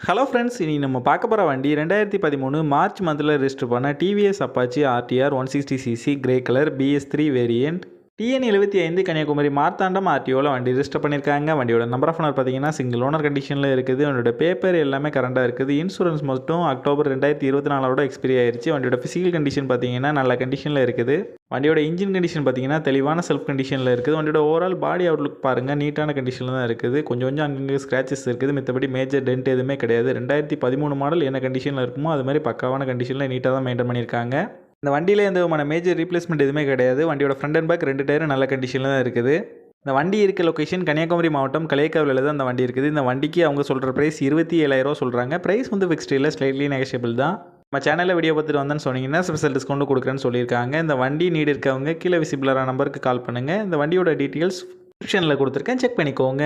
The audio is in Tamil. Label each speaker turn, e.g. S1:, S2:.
S1: ஹலோ ஃப்ரெண்ட்ஸ், இனி நம்ம பார்க்க போகிற வண்டி 2013 மார்ச் மந்தில் ரெஜிஸ்டர் பண்ண TVS Apache RTR 160cc grey colour BS3 variant TN75 Kanyakumari Marthandam ஆர்டிஓவில் வண்டி ரெஜிஸ்டர் பண்ணியிருக்காங்க. வண்டியோட நம்பர் ஆஃப் ஓனர் பார்த்தீங்கன்னா சிங்கிள் ஓனர் கண்டிஷனில் இருக்குது. வண்டியோட பேப்பர் எல்லாமே கரண்டாக இருக்குது. இன்சூரன்ஸ் மட்டும் அக்டோபர் 2024 எக்ஸ்பிரி ஆயிடுச்சு. வண்டியோட ஃபிசிக்கல் கண்டிஷன் பார்த்தீங்கன்னா நல்ல கண்டிஷனில் இருக்குது. வண்டியோட இன்ஜின் கண்டிஷன் பார்த்தீங்கன்னா தெளிவான செல்ஃப் கண்டிஷனில் இருக்குது. வண்டியோட ஓவரால் பாடி அவுட்லுக் பாருங்கள், நீட்டான கண்டிஷனில் தான் இருக்குது. கொஞ்சம் அங்கங்கே ஸ்க்ராச்சஸ் இருக்குது, மற்றபடி மேஜர் டென்ட் எதுவுமே கிடையாது. 2013 மாடல் என்ன கண்டிஷனில் இருக்குமோ அது மாதிரி பக்காவான கண்டிஷனில் நீட்டாக தான் மெயின்டைன் பண்ணியிருக்காங்க. இந்த வண்டியில் எந்த விதமான மேஜர் ரீப்ளேஸ்மெண்ட் எதுவுமே கிடையாது. வண்டியோட ஃப்ரண்ட் அண்ட் பேக் 2 டயரும் நல்ல கண்டிஷனில் தான் இருக்குது. இந்த வண்டி இருக்க லொக்கேஷன் கன்னியாகுமரி மாவட்டம் கலைக்காவிலில் தான் இந்த வண்டி இருக்குது. இந்த வண்டிக்கு அவங்க சொல்கிற ப்ரைஸ் 27,000 சொல்கிறாங்க. ப்ரைஸ் வந்து ஃபிக்ஸ்டு இல்லை, ஸ்லைட்லி நெகஷியபிள் தான். நம்ம சேனலில் வீடியோ பார்த்துட்டு வந்தேன்னு சொன்னீங்கன்னா ஸ்பெஷல் டிஸ்கவுண்ட் கொடுக்குறேன்னு சொல்லியிருக்காங்க. இந்த வண்டி நீடு இருக்கவங்க கீழே விசிபிளான நம்பருக்கு கால் பண்ணுங்கள். இந்த வண்டியோட டீட்டெயில்ஸ் டிஸ்கிரிப்ஷனில் கொடுத்துருக்கேன், செக் பண்ணிக்கோங்க.